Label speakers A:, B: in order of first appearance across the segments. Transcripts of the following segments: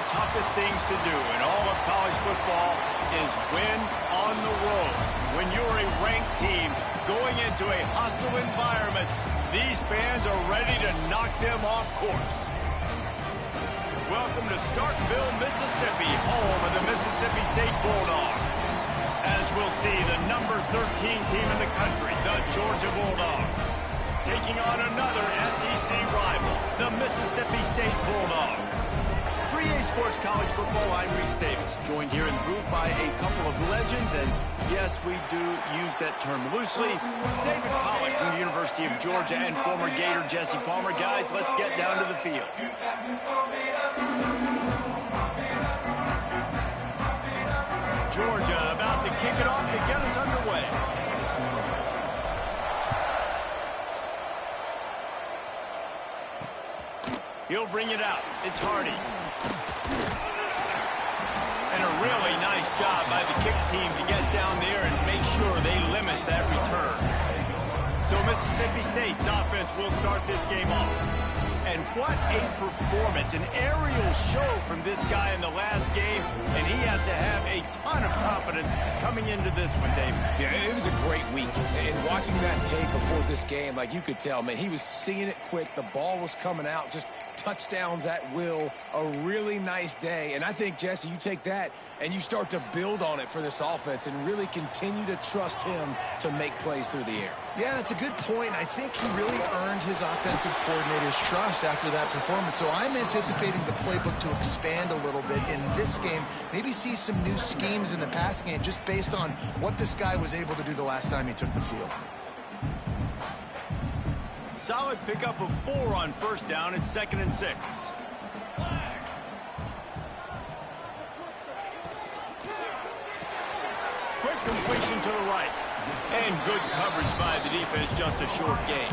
A: toughest things to do in all of college football is win on the road. When you're a ranked team going into a hostile environment, these fans are ready to knock them off course. Welcome to Starkville, Mississippi, home of the Mississippi State Bulldogs. As we'll see, the number 13 team in the country, the Georgia Bulldogs, taking on another SEC rival, the Mississippi State Bulldogs. 3A Sports College Football, I'm Reese Davis, joined here in the booth by a couple of legends, and yes, we do use that term loosely. David Pollack from the University of Georgia and former Gator Jesse Palmer. Guys, let's get down to the field. Georgia about to kick it off to get us underway. He'll bring it out. It's Hardy. And a really nice job by the kick team to get down there and make sure they limit that return. So Mississippi State's offense will start this game off. And what a performance, an aerial show from this guy in the last game, and he has to have a ton of confidence coming into this one, Dave.
B: Yeah, it was a great week. And watching that tape before this game, like you could tell, man, he was seeing it quick. The ball was coming out, just touchdowns at will, a really nice day. And I think, Jesse, you take that and you start to build on it for this offense and really continue to trust him to make plays through the air.
C: Yeah, that's a good point. I think he really earned his offensive coordinator's trust after that performance. So I'm anticipating the playbook to expand a little bit in this game, maybe see some new schemes in the passing game just based on what this guy was able to do the last time he took the field.
A: Solid pickup of 4 on first down. It's 2nd and 6. Quick completion to the right. And good coverage by the defense, just a short gain.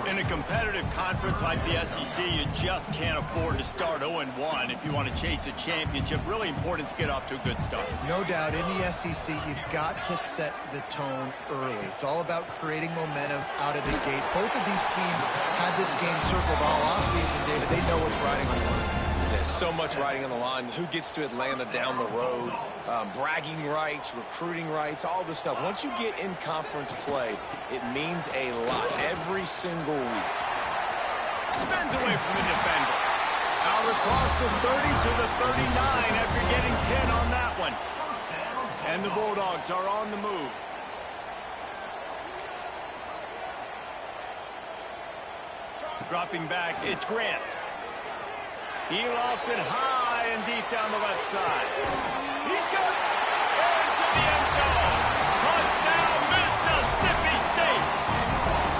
A: In a competitive conference like the SEC, you just can't afford to start 0-1 if you want to chase a championship. Really important to get off to a good start.
C: No doubt, in the SEC, you've got to set the tone early. It's all about creating momentum out of the gate. Both of these teams had this game circled all offseason, David. They know what's riding on the line.
B: There's so much riding on the line. Who gets to Atlanta down the road, bragging rights, recruiting rights, all this stuff. Once you get in conference play, it means a lot every single week.
A: Spins away from the defender. Out across the 30 to the 39 after getting 10 on that one. And the Bulldogs are on the move. Dropping back, it's Grant. He lofts it high and deep down the left side. He's got it into the end zone. Touchdown, Mississippi State.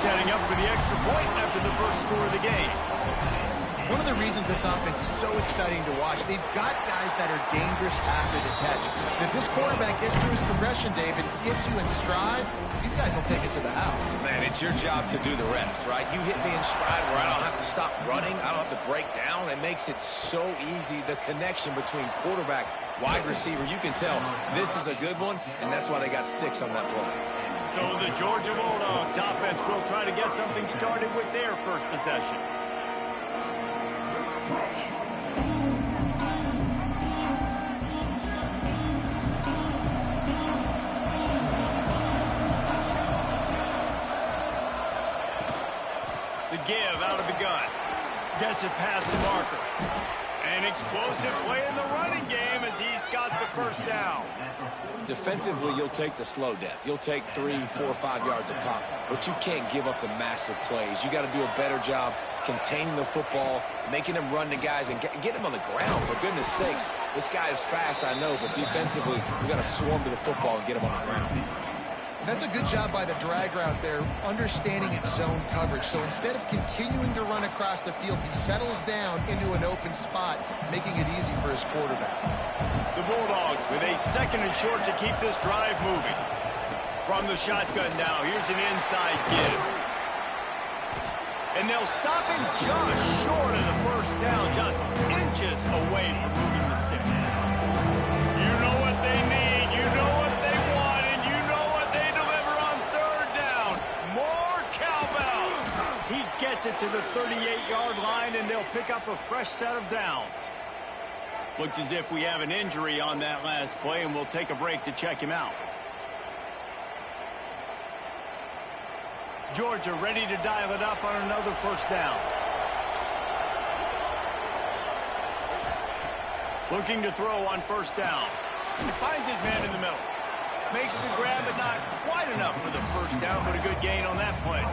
A: Setting up for the extra point after the first score of the game.
C: One of the reasons this offense is so exciting to watch, they've got guys that are dangerous after the catch. And if this quarterback gets through his progression, David, gets you in stride, these guys will take it to the house.
B: Man, it's your job to do the rest, right? You hit me in stride where I don't have to stop running. I don't have to break down. It makes it so easy, the connection between quarterback, wide receiver. You can tell this is a good one, and that's why they got 6 on that play.
A: So the Georgia Bulldogs offense will try to get something started with their first possession. The give out of the gun. Gets it past the marker. An explosive play in the running game as he's got the first down.
B: Defensively, you'll take the slow death. You'll take 3, 4, 5 yards a pop, but you can't give up the massive plays. You got to do a better job containing the football, making them run to guys, and get them on the ground. For goodness sakes, this guy is fast, I know, but defensively, we got to swarm to the football and get him on the ground.
C: And that's a good job by the drag route there, understanding its zone coverage. So instead of continuing to run across the field, he settles down into an open spot, making it easy for his quarterback.
A: The Bulldogs with a 2nd and short to keep this drive moving. From the shotgun now, here's an inside give. And they'll stop him just short of the first down, just inches away from moving the sticks. You know what they need, you know what they want, and you know what they deliver on 3rd down. More cowbell. He gets it to the 38-yard line, and they'll pick up a fresh set of downs. Looks as if we have an injury on that last play, and we'll take a break to check him out. Georgia ready to dial it up on another first down. Looking to throw on first down. Finds his man in the middle. Makes the grab, but not quite enough for the first down, but a good gain on that play.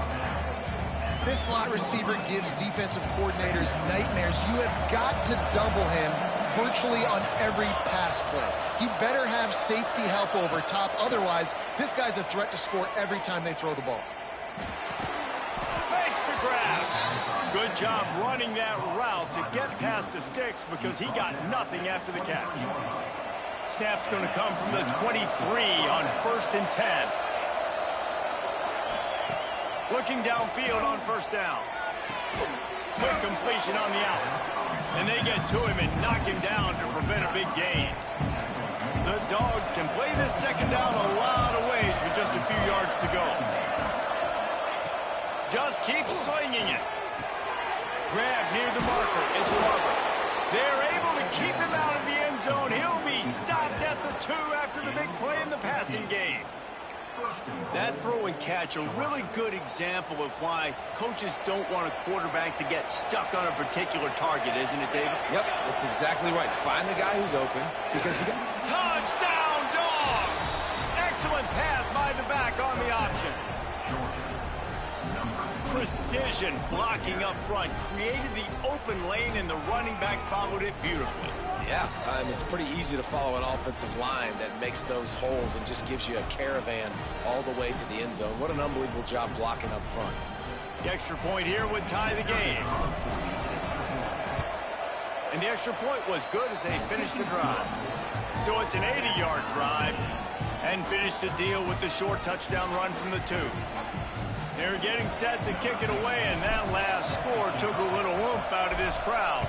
C: This slot receiver gives defensive coordinators nightmares. You have got to double him virtually on every pass play. He better have safety help over top. Otherwise, this guy's a threat to score every time they throw the ball.
A: Makes the grab. Good job running that route to get past the sticks because he got nothing after the catch. Snap's going to come from the 23 on 1st and 10. Looking downfield on first down. Quick completion on the out. And they get to him and knock him down to prevent a big gain. The Dogs can play this second down a lot of ways with just a few yards to go. Just keep slinging it. Grab near the marker. It's Barber. They're able to keep him out of the end zone. He'll be stopped at the 2 after the big play in the passing game. That throw and catch, a really good example of why coaches don't want a quarterback to get stuck on a particular target, isn't it, David?
B: Yep, that's exactly right. Find the guy who's open because you got...
A: Touchdown, Dogs! Excellent pass by the back on the option. Precision blocking up front created the open lane, and the running back followed it beautifully.
B: Yeah, it's pretty easy to follow an offensive line that makes those holes and just gives you a caravan all the way to the end zone. What an unbelievable job blocking up front.
A: The extra point here would tie the game. And the extra point was good as they finished the drive. So it's an 80-yard drive and finished the deal with the short touchdown run from the 2. They're getting set to kick it away, and that last score took a little oomph out of this crowd.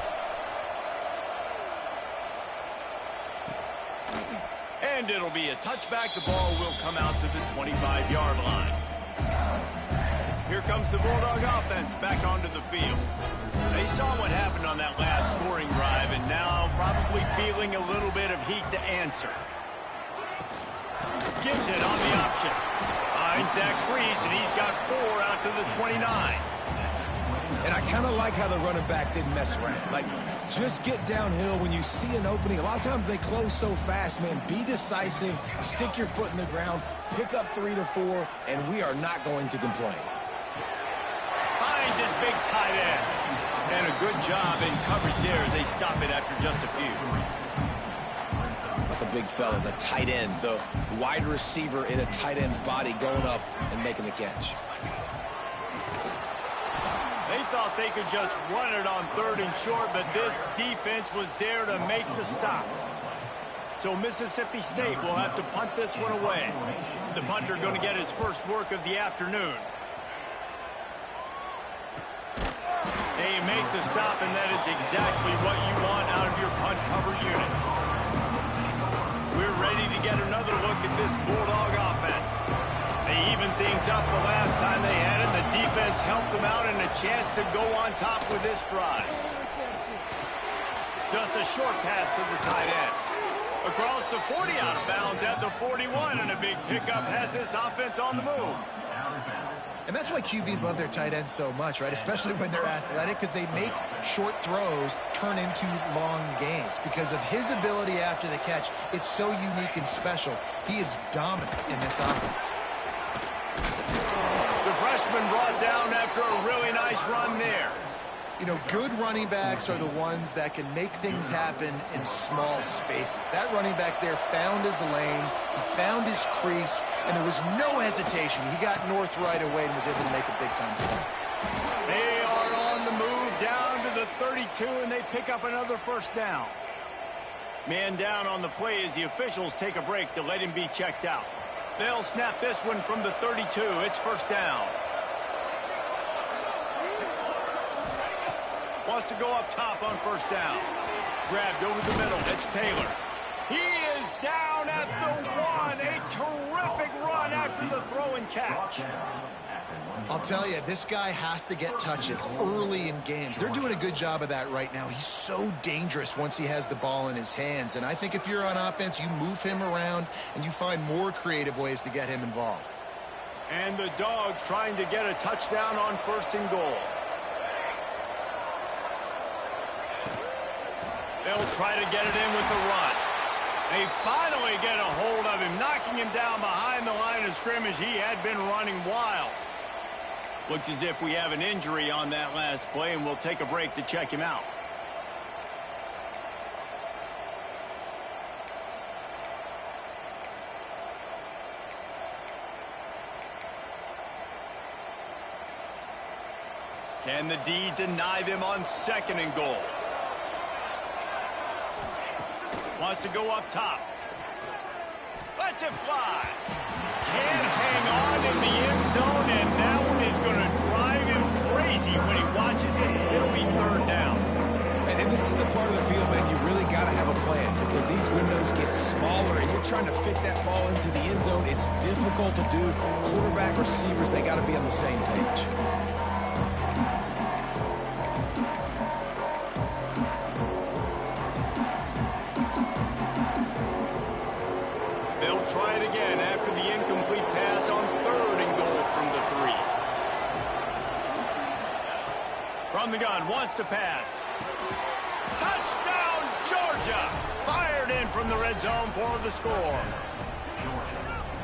A: And it'll be a touchback. The ball will come out to the 25-yard line. Here comes the Bulldog offense back onto the field. They saw what happened on that last scoring drive, and now probably feeling a little bit of heat to answer. Gives it on the option. Finds that crease, and he's got 4 out to the 29.
B: And I kind of like how the running back didn't mess around. Like, just get downhill when you see an opening. A lot of times they close so fast, man. Be decisive, stick your foot in the ground, pick up 3 to 4, and we are not going to complain.
A: Finds his big tight end. And a good job in coverage there as they stop it after just a few.
B: But the big fella, the tight end, the wide receiver in a tight end's body going up and making the catch.
A: They thought they could just run it on 3rd and short, but this defense was there to make the stop. So Mississippi State will have to punt this one away. The punter going to get his first work of the afternoon. They make the stop, and that is exactly what you want out of your punt cover unit. We're ready to get another look at this Bulldog offense. They evened things up the last time they had it. The defense helped them out, and a chance to go on top with this drive. Just a short pass to the tight end. Across the 40 out of bounds at the 41, and a big pickup has this offense on the move.
C: And that's why QBs love their tight ends so much, right? Especially when they're athletic, because they make short throws turn into long gains. Because of his ability after the catch, it's so unique and special. He is dominant in this offense.
A: The freshman brought down after a really nice run there.
C: You know, good running backs are the ones that can make things happen in small spaces. That running back there found his lane, he found his crease, and there was no hesitation. He got north right away and was able to make a big-time play.
A: They are on the move down to the 32, and they pick up another first down. Man down on the play as the officials take a break to let him be checked out. They'll snap this one from the 32. It's first down. Wants to go up top on first down. Grabbed over the middle. It's Taylor. He is down at the 1. A terrific run after the throw and catch.
C: I'll tell you, this guy has to get touches early in games. They're doing a good job of that right now. He's so dangerous once he has the ball in his hands. And I think if you're on offense, you move him around and you find more creative ways to get him involved.
A: And the Dogs trying to get a touchdown on 1st and goal. They'll try to get it in with the run. They finally get a hold of him, knocking him down behind the line of scrimmage. He had been running wild. Looks as if we have an injury on that last play, and we'll take a break to check him out. Can the D deny them on 2nd and goal? Wants to go up top. Lets it fly. Can't hang on in the end zone, and that one is going to drive him crazy when he watches it. It'll be 3rd down.
B: And this is the part of the field, man, you really got to have a plan because these windows get smaller and you're trying to fit that ball into the end zone. It's difficult to do. Quarterback, receivers, they got to be on the same page.
A: They'll try it again after the incomplete pass on 3rd and goal from the 3. From the gun, wants to pass. Touchdown, Georgia! Fired in from the red zone for the score.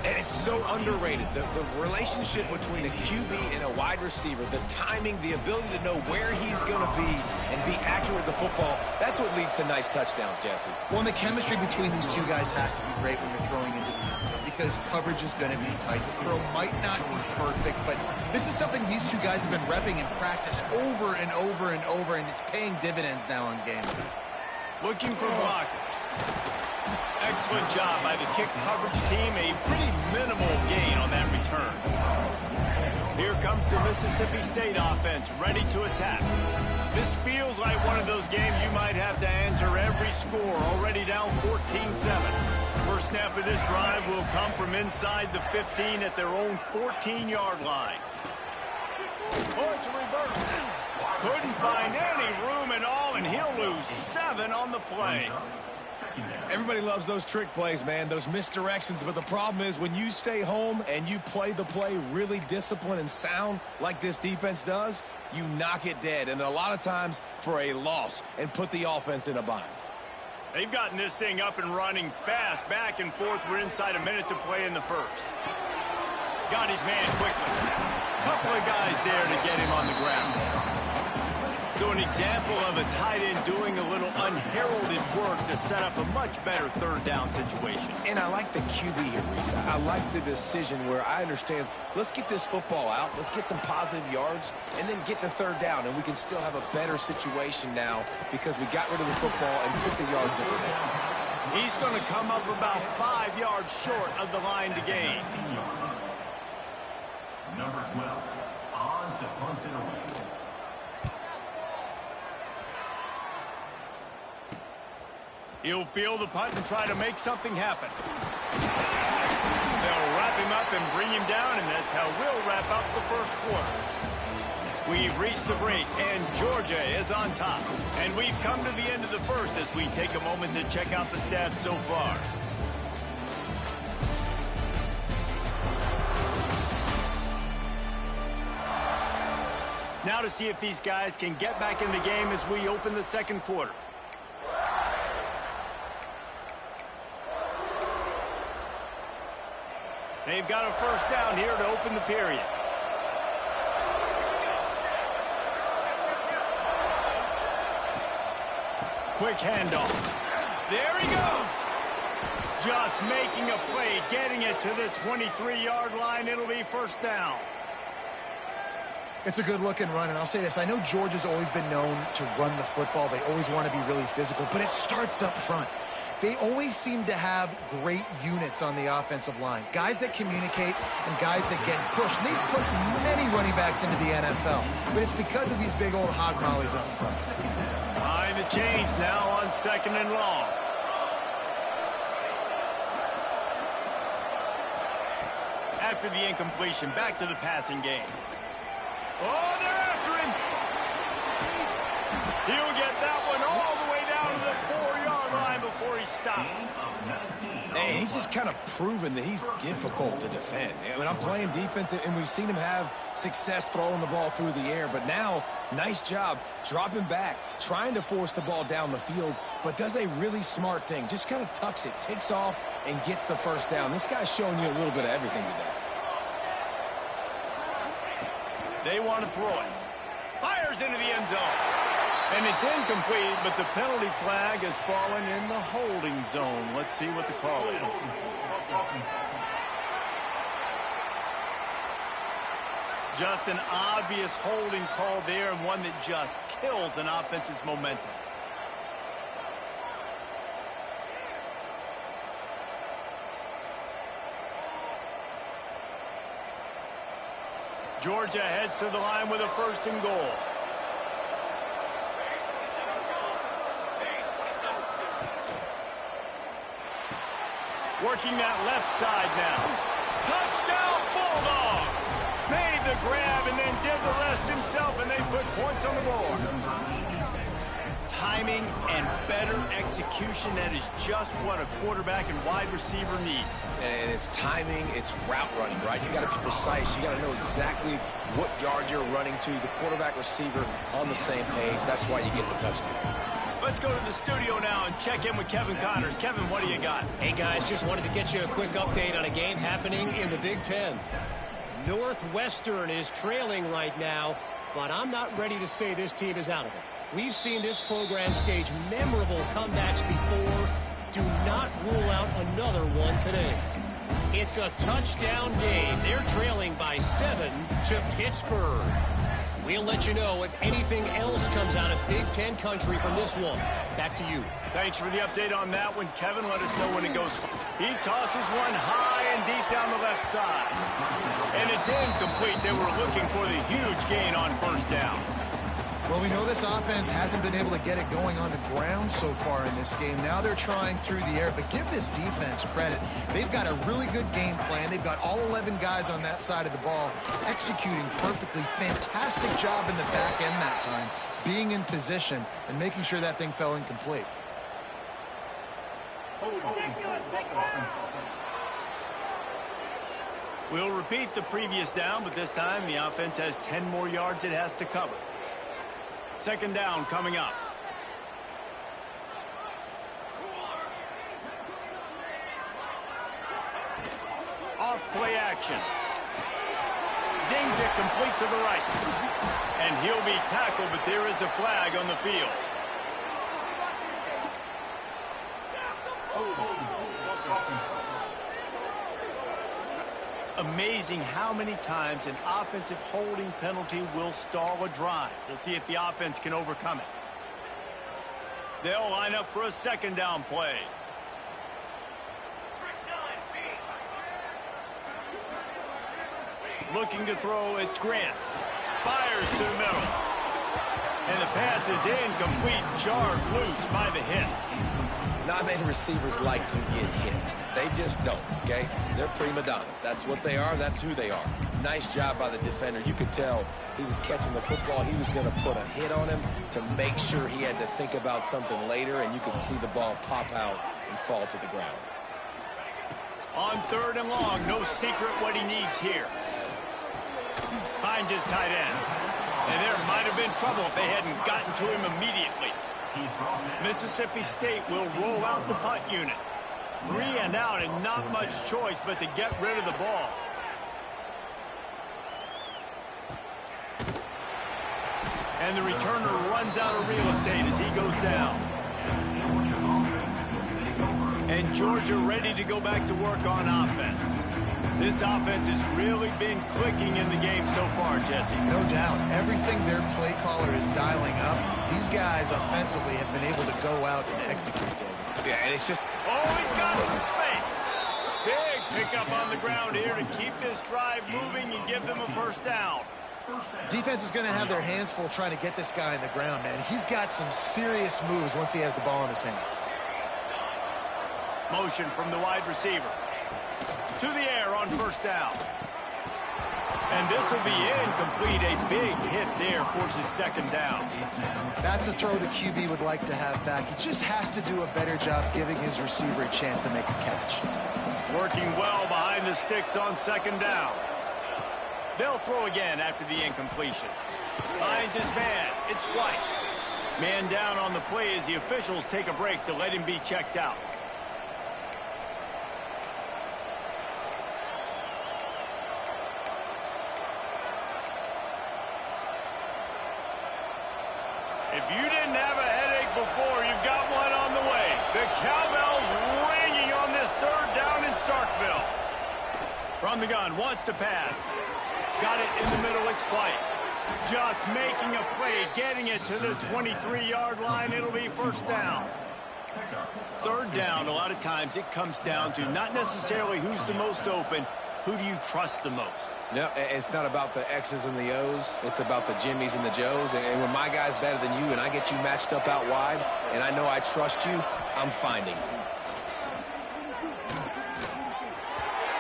B: And it's so underrated. The relationship between a QB and a wide receiver, the timing, the ability to know where he's going to be and be accurate with the football, that's what leads to nice touchdowns, Jesse.
C: Well, and the chemistry between these two guys has to be great when you're throwing into the end zone because coverage is going to be tight. The throw might not be perfect, but this is something these two guys have been repping in practice over and over and over, and it's paying dividends now on game day.
A: Looking for blockers. Excellent job by the kick coverage team. A pretty minimal gain on that return. Here comes the Mississippi State offense, ready to attack. This feels like one of those games you might have to answer every score, already down 14-7. First snap of this drive will come from inside the 15 at their own 14-yard line. Oh, it's a reverse. Couldn't find any room at all, and he'll lose 7 on the play.
B: Everybody loves those trick plays, man, those misdirections, but the problem is when you stay home and you play the play really disciplined and sound like this defense does, you knock it dead, and a lot of times for a loss, and put the offense in a bind.
A: They've gotten this thing up and running fast, back and forth. We're inside a minute to play in the first. Got his man quickly. Couple of guys there to get him on the ground. So an example of a tight end doing a little unheralded work to set up a much better 3rd down situation.
B: And I like the QB here, Reese. I like the decision where I understand, let's get this football out, let's get some positive yards, and then get to 3rd down, and we can still have a better situation now because we got rid of the football and took the yards that were there.
A: He's going to come up about 5 yards short of the line to gain.
D: Number 12, Oz punts it away.
A: He'll field the punt and try to make something happen. They'll wrap him up and bring him down, and that's how we'll wrap up the first quarter. We've reached the break, and Georgia is on top. And we've come to the end of the first as we take a moment to check out the stats so far. Now to see if these guys can get back in the game as we open the second quarter. They've got a first down here to open the period. Quick handoff. There he goes. Just making a play, getting it to the 23-yard line. It'll be first down.
C: It's a good-looking run, and I'll say this. I know Georgia's always been known to run the football. They always want to be really physical, but it starts up front. They always seem to have great units on the offensive line. Guys that communicate and guys that get pushed. They put many running backs into the NFL, but it's because of these big old hog mollies up front.
A: Behind the chains now on 2nd and long. After the incompletion, back to the passing game. Oh, they're after him. He'll get that one all the way down to the 4-yard line before he stopped.
B: And he's just kind of proven that he's difficult to defend. I mean, I'm playing defense, and we've seen him have success throwing the ball through the air. But now, nice job dropping back, trying to force the ball down the field, but does a really smart thing. Just kind of tucks it, takes off, and gets the first down. This guy's showing you a little bit of everything today.
A: They want to throw it. Fires into the end zone. And it's incomplete, but the penalty flag has fallen in the holding zone. Let's see what the call is. Just an obvious holding call there, and one that just kills an offense's momentum. Georgia heads to the line with a 1st and goal. Working that left side now. Touchdown Bulldogs! Made the grab and then did the rest himself, and they put points on the board. Timing and better execution, that is just what a quarterback and wide receiver need.
B: And it's timing, it's route running, right? You got to be precise. You got to know exactly what yard you're running to. The quarterback receiver on the same page. That's why you get the touchdown.
A: Let's go to the studio now and check in with Kevin Connors. Kevin, what do you got?
E: Hey, guys, just wanted to get you a quick update on a game happening in the Big Ten. Northwestern is trailing right now, but I'm not ready to say this team is out of it. We've seen this program stage memorable comebacks before. Do not rule out another one today. It's a touchdown game. They're trailing by 7 to Pittsburgh. We'll let you know if anything else comes out of Big Ten country from this one. Back to you.
A: Thanks for the update on that one, Kevin. Let us know when it goes. He tosses one high and deep down the left side. And it's incomplete. They were looking for the huge gain on 1st down.
C: Well, we know this offense hasn't been able to get it going on the ground so far in this game. Now they're trying through the air, but give this defense credit. They've got a really good game plan. They've got all 11 guys on that side of the ball executing perfectly. Fantastic job in the back end that time, being in position and making sure that thing fell incomplete.
A: We'll repeat the previous down, but this time the offense has 10 more yards it has to cover. 2nd down coming up. Off play action. Zings it complete to the right. And he'll be tackled, but there is a flag on the field. Amazing how many times an offensive holding penalty will stall a drive. We'll see if the offense can overcome it. They'll line up for a 2nd down play. Looking to throw, it's Grant. Fires to the middle. And the pass is incomplete, jarred loose by the hit.
B: Not many receivers like to get hit. They just don't, okay? They're prima donnas. That's what they are. That's who they are. Nice job by the defender. You could tell he was catching the football. He was going to put a hit on him to make sure he had to think about something later, and you could see the ball pop out and fall to the ground.
A: On 3rd and long, no secret what he needs here. Finds his tight end. And there might have been trouble if they hadn't gotten to him immediately. Mississippi State will roll out the punt unit. 3 and out, and not much choice but to get rid of the ball. And the returner runs out of real estate as he goes down. And Georgia ready to go back to work on offense. This offense has really been clicking in the game so far, Jesse.
C: No doubt. Everything their play caller is dialing up, these guys offensively have been able to go out and execute.
B: Yeah, and it's just...
A: Oh, he's got some space. Big pickup on the ground here to keep this drive moving and give them a 1st down.
C: Defense is going to have their hands full trying to get this guy in the ground, man. He's got some serious moves once he has the ball in his hands.
A: Motion from the wide receiver. To the air on 1st down. And this will be incomplete. A big hit there forces second down.
C: That's a throw the QB would like to have back. He just has to do a better job giving his receiver a chance to make a catch.
A: Working well behind the sticks on second down. They'll throw again after the incompletion. Finds his man. It's White. Man down on the play as the officials take a break to let him be checked out. If you didn't have a headache before, you've got one on the way. The cowbell's ringing on this third down in Starkville. From the gun, wants to pass. Got it in the middle, it's White. Just making a play, getting it to the 23-yard line. It'll be first down. Third down, a lot of times it comes down to not necessarily who's the most open, who do you trust the most?
B: No, it's not about the X's and the O's. It's about the Jimmies and the Joes. And when my guy's better than you and I get you matched up out wide and I know I trust you, I'm finding you.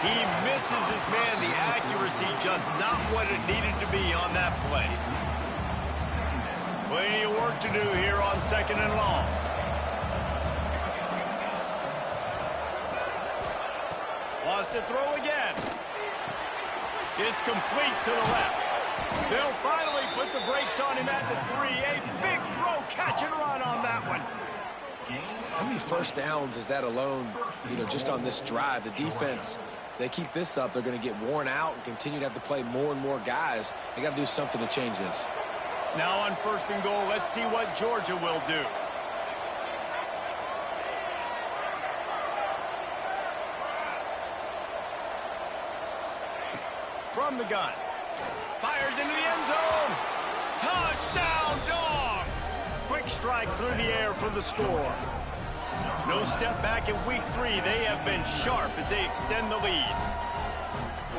A: He misses his man. The accuracy just not what it needed to be on that play. Plenty of work to do here on second and long. Wants to throw again. It's complete to the left. They'll finally put the brakes on him at the 3. A big throw, catch and run on that one.
B: How many first downs is that alone, just on this drive? The defense, they keep this up, they're going to get worn out and continue to have to play more and more guys. They got to do something to change this.
A: Now on first and goal, let's see what Georgia will do. From the gun. Fires into the end zone. Touchdown, Dogs! Quick strike through the air for the score. No step back in week 3. They have been sharp as they extend the lead.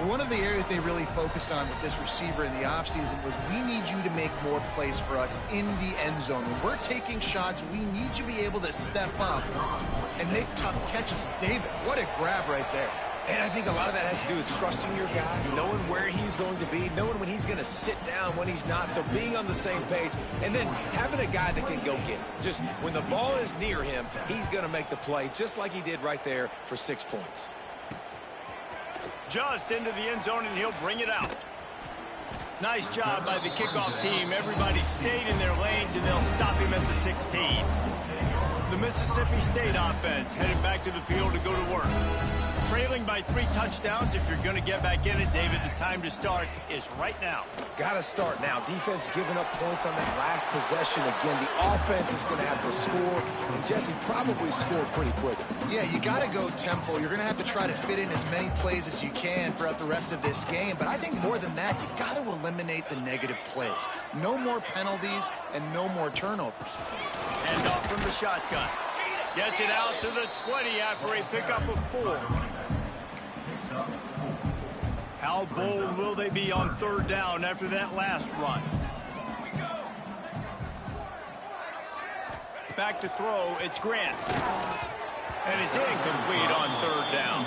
C: One of the areas they really focused on with this receiver in the offseason was we need you to make more plays for us in the end zone. When we're taking shots, we need you to be able to step up and make tough catches. David, what a grab right there.
B: And I think a lot of that has to do with trusting your guy, knowing where he's going to be, knowing when he's going to sit down, when he's not, so being on the same page, and then having a guy that can go get it. Just when the ball is near him, he's going to make the play, just like he did right there for 6 points.
A: Just into the end zone, and he'll bring it out. Nice job by the kickoff team. Everybody stayed in their lanes, and they'll stop him at the 16. The Mississippi State offense headed back to the field to go to work. Trailing by 3 touchdowns. If you're going to get back in it, David, the time to start is right now.
B: Got to start now. Defense giving up points on that last possession. Again, the offense is going to have to score, and Jesse probably scored pretty quick.
C: Yeah, you got to go tempo. You're going to have to try to fit in as many plays as you can throughout the rest of this game. But I think more than that, you got to eliminate the negative plays. No more penalties and no more turnovers.
A: Hand off from the shotgun. Gets it out to the 20 after a pickup of 4. How bold will they be on third down after that last run? Back to throw, it's Grant. And it's incomplete on third down.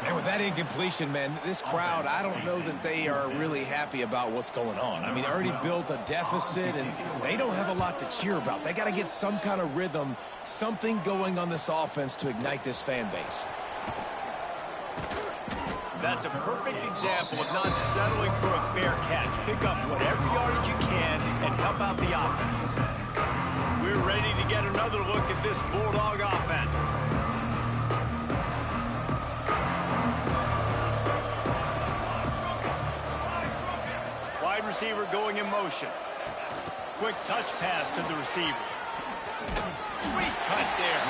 B: And with that incompletion, man, this crowd, I don't know that they are really happy about what's going on. I mean, they already built a deficit, and they don't have a lot to cheer about. They got to get some kind of rhythm, something going on this offense to ignite this fan base.
A: That's a perfect example of not settling for a fair catch. Pick up whatever yardage you can and help out the offense. We're ready to get another look at this Bulldog offense. Wide receiver going in motion. Quick touch pass to the receiver. Sweet cut there.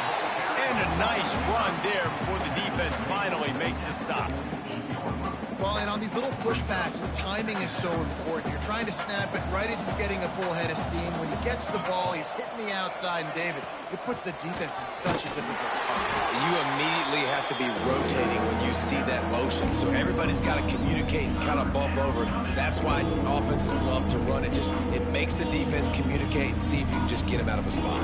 A: And a nice run there before the defense finally makes a stop.
C: Well, and on these little push passes, timing is so important. You're trying to snap it right as he's getting a full head of steam. When he gets the ball, he's hitting the outside, and David, it puts the defense in such a difficult spot.
B: You immediately have to be rotating when you see that motion, so everybody's got to communicate and kind of bump over. That's why offenses love to run it. It makes the defense communicate and see if you can just get him out of a spot.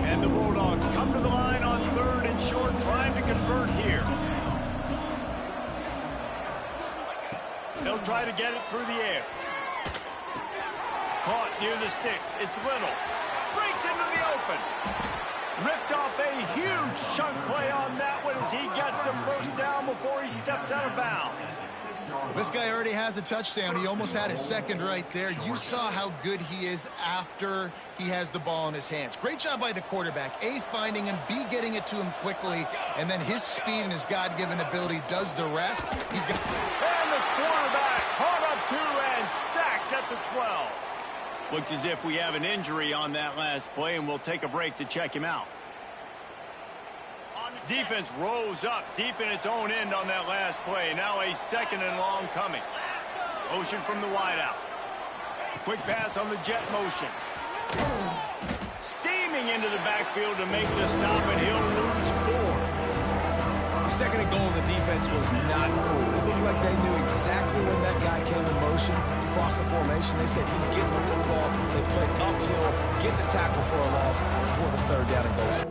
B: And the Bulldogs come to the line on third and short, trying to convert here.
A: He'll try to get it through the air. Caught near the sticks. It's Little. Breaks into the open. Ripped off a huge chunk play on that one as he gets the first down before he steps out of bounds.
C: This guy already has a touchdown. He almost had his second right there. You saw how good he is after he has the ball in his hands. Great job by the quarterback. A, finding him, B, getting it to him quickly, and then his speed and his God-given ability does the rest. He's got...
A: And the quarterback caught up to and sacked at the 12. Looks as if we have an injury on that last play, and we'll take a break to check him out. Defense rose up deep in its own end on that last play. Now a second and long coming. Motion from the wideout. Quick pass on the jet motion. Steaming into the backfield to make the stop, and he'll lose 4.
B: Second and goal, the defense was not fooled. It looked like they knew exactly when that guy came in motion across the formation. They said he's getting the football. They played uphill, get the tackle for a loss before the third down and goal.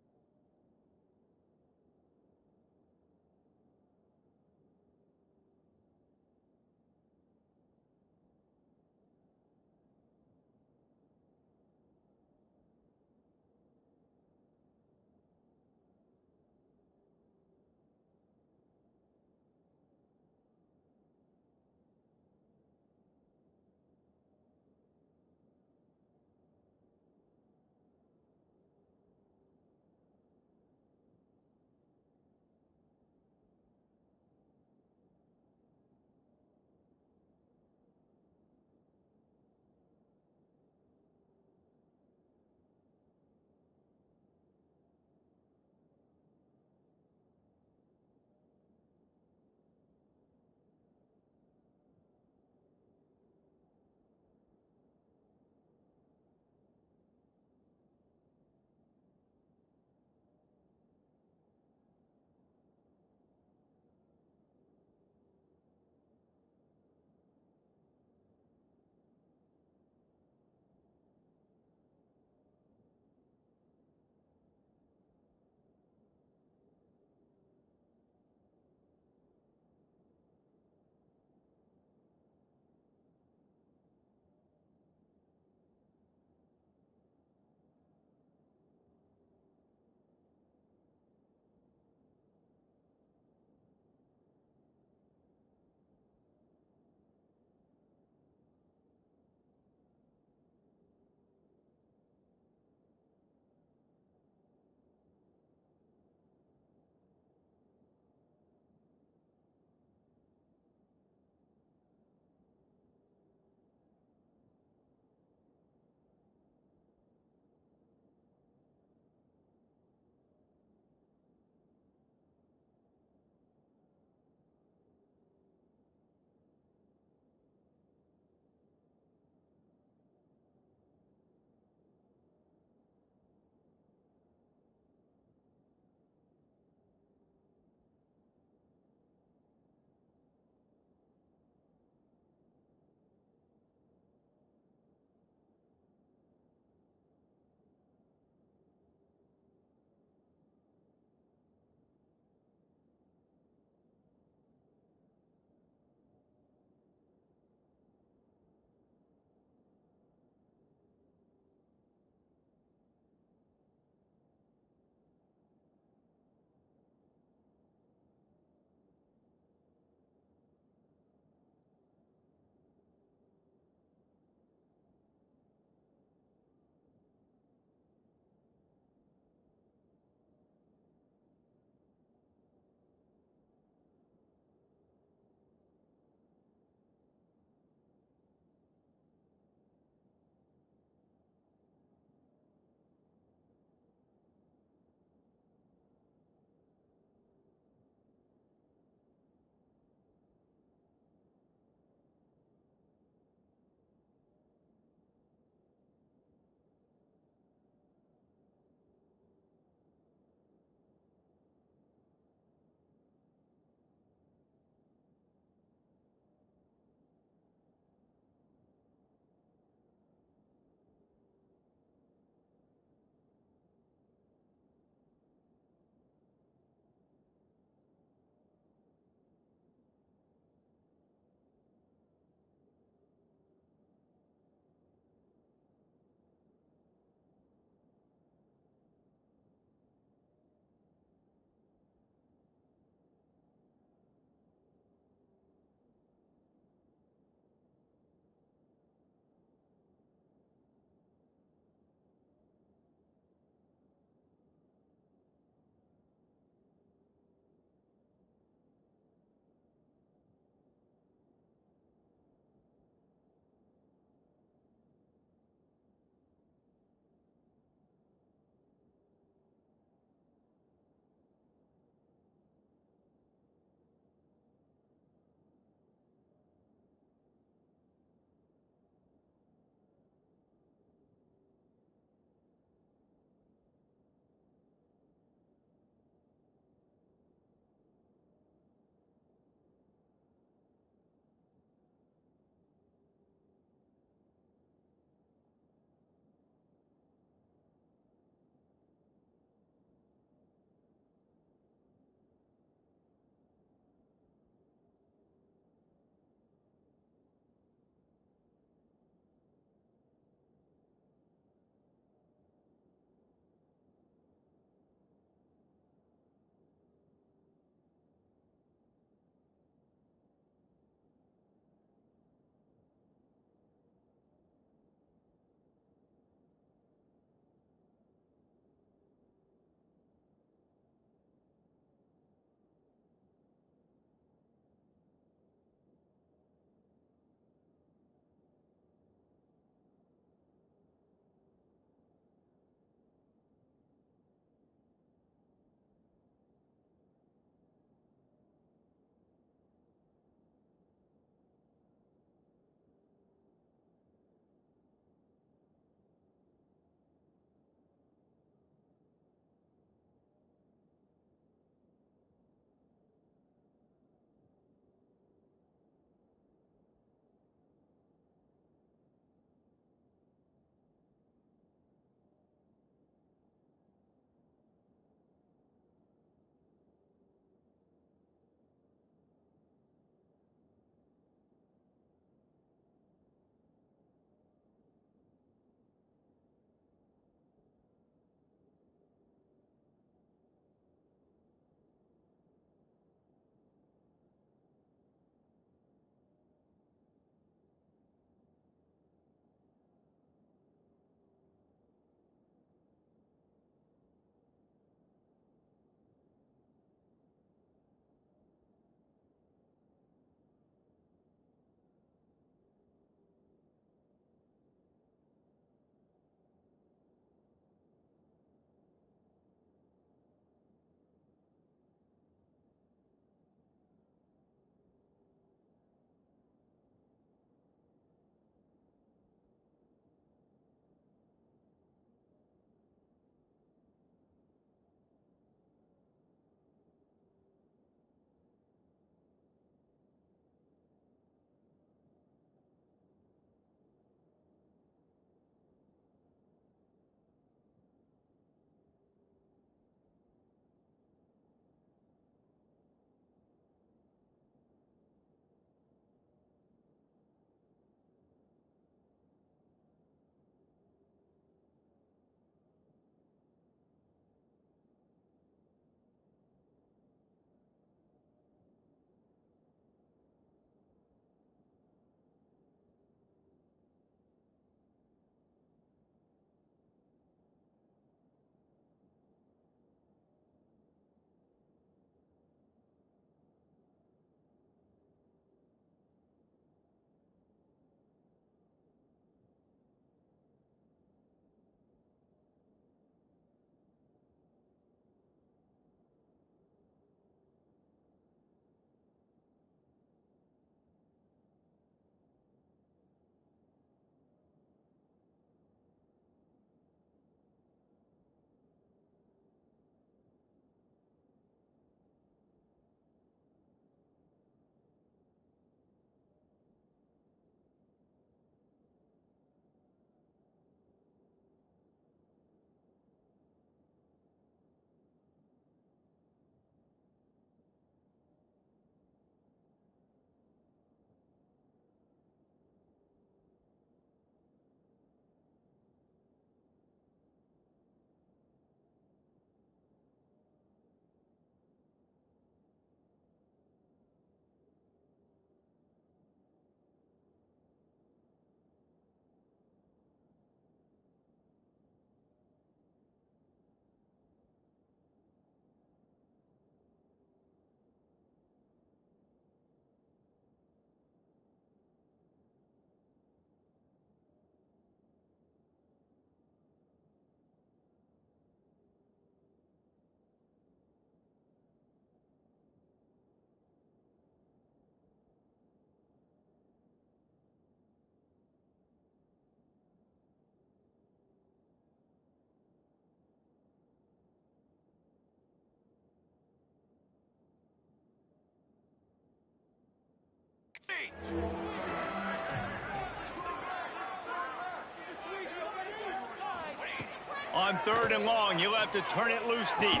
A: On 3rd and long, you'll have to turn it loose deep.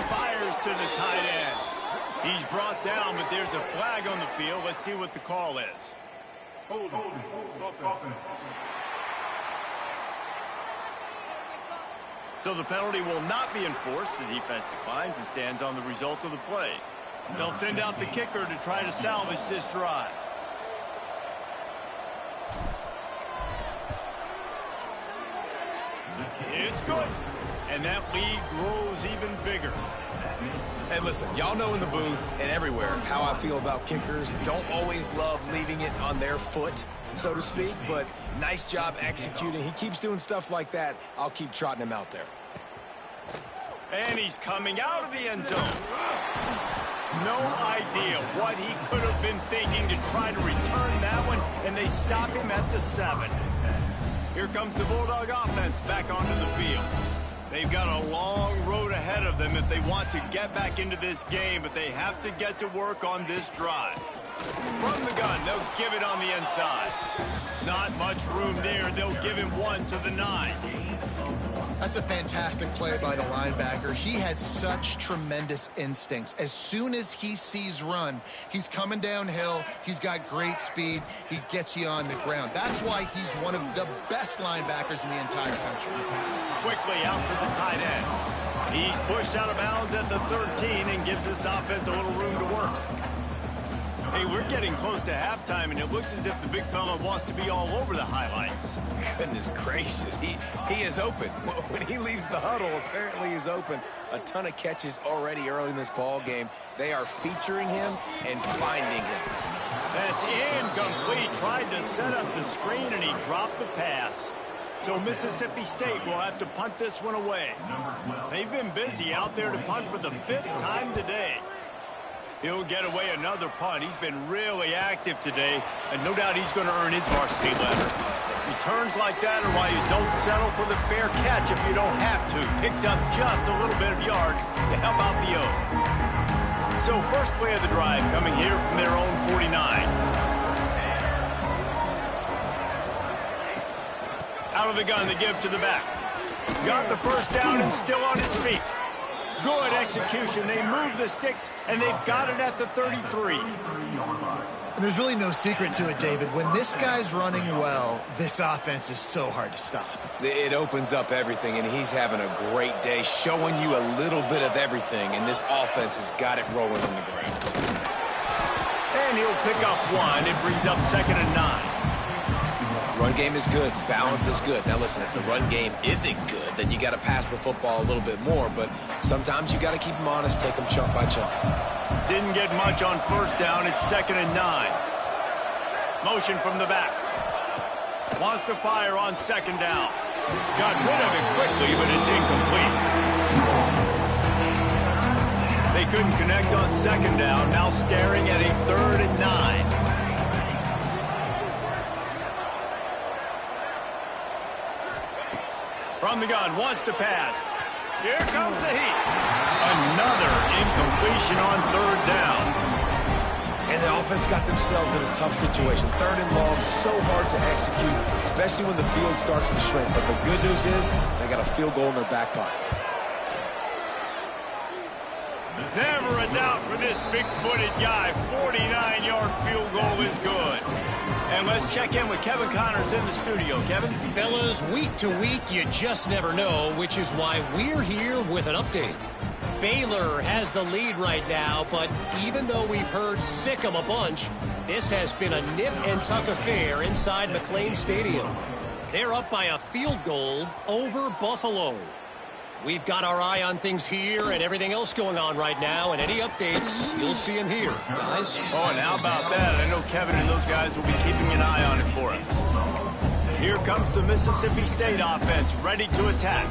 A: Fires to the tight end. He's brought down, but there's a flag on the field. Let's see what the call is. So the penalty will not be enforced. The defense declines and stands on the result of the play. They'll send out the kicker to try to salvage this drive. It's good. And that lead grows even bigger.
B: Hey, listen, y'all know in the booth and everywhere how I feel about kickers. Don't always love leaving it on their foot, so to speak, but nice job executing. He keeps doing stuff like that. I'll keep trotting him out there.
A: And he's coming out of the end zone. No idea what he could have been thinking to try to return that one, and they stop him at the 7. Here comes the Bulldog offense back onto the field. They've got a long road ahead of them if they want to get back into this game, but they have to get to work on this drive. From the gun, they'll give it on the inside. Not much room there. They'll give him one to the 9.
C: That's a fantastic play by the linebacker. He has such tremendous instincts. As soon as he sees run, he's coming downhill. He's got great speed. He gets you on the ground. That's why he's one of the best linebackers in the entire country.
A: Quickly out to the tight end. He's pushed out of bounds at the 13 and gives this offense a little room to work. Hey, we're getting close to halftime, and it looks as if the big fella wants to be all over the highlights.
B: Goodness gracious, he is open. When he leaves the huddle, apparently he's open. A ton of catches already early in this ball game. They are featuring him and finding him.
A: That's incomplete. Tried to set up the screen, and he dropped the pass. So Mississippi State will have to punt this one away. They've been busy out there to punt for the 5th time today. He'll get away another punt. He's been really active today, and no doubt he's going to earn his varsity letter. Returns like that are why you don't settle for the fair catch if you don't have to. Picks up just a little bit of yards to help out the O. So first play of the drive coming here from their own 49. Out of the gun to give to the back. Got the first down and still on his feet. Good execution. They move the sticks, and they've got it at the 33.
C: And there's really no secret to it, David. When this guy's running well, this offense is so hard to stop.
B: It opens up everything, and he's having a great day, showing you a little bit of everything, and this offense has got it rolling on the ground.
A: And he'll pick up 1. It brings up 2nd and 9.
B: Run game is good. Balance is good. Now, listen, if the run game isn't good, then you got to pass the football a little bit more. But sometimes you got to keep them honest, take them chunk by chunk.
A: Didn't get much on first down. It's 2nd and 9. Motion from the back. Wants to fire on 2nd down. Got rid of it quickly, but it's incomplete. They couldn't connect on 2nd down. Now staring at a 3rd and 9. From the gun, wants to pass. Here comes the heat. Another incompletion on 3rd down.
B: And the offense got themselves in a tough situation. 3rd and long, so hard to execute, especially when the field starts to shrink. But the good news is they got a field goal in their back pocket.
A: Never a doubt for this big-footed guy. 49-yard field goal is good. And let's check in with Kevin Connors in the studio. Kevin?
E: Fellas, week to week, you just never know, which is why we're here with an update. Baylor has the lead right now, but even though we've heard sick 'em a bunch, this has been a nip-and-tuck affair inside McLean Stadium. They're up by a field goal over Buffalo. We've got our eye on things here and everything else going on right now, and any updates, you'll see them here, guys.
A: Oh, and how about that? I know Kevin and those guys will be keeping an eye on it for us. Here comes the Mississippi State offense, ready to attack.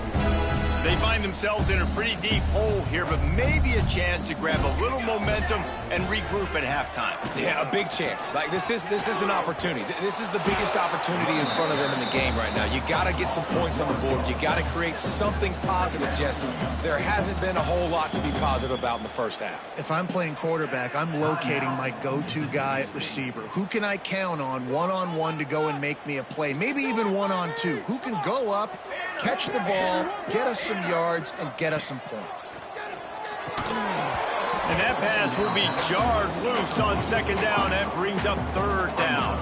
A: They find themselves in a pretty deep hole here, but maybe a chance to grab a little momentum and regroup at halftime.
B: Yeah, a big chance. Like this is an opportunity. This is the biggest opportunity in front of them in the game right now. You got to get some points on the board. You got to create something positive, Jesse. There hasn't been a whole lot to be positive about in the first half.
C: If I'm playing quarterback, I'm locating my go-to guy at receiver. Who can I count on one-on-one to go and make me a play? Maybe even one-on-two. Who can go up, catch the ball, get us some yards, and get us some points.
A: And that pass will be jarred loose on second down. That brings up third down.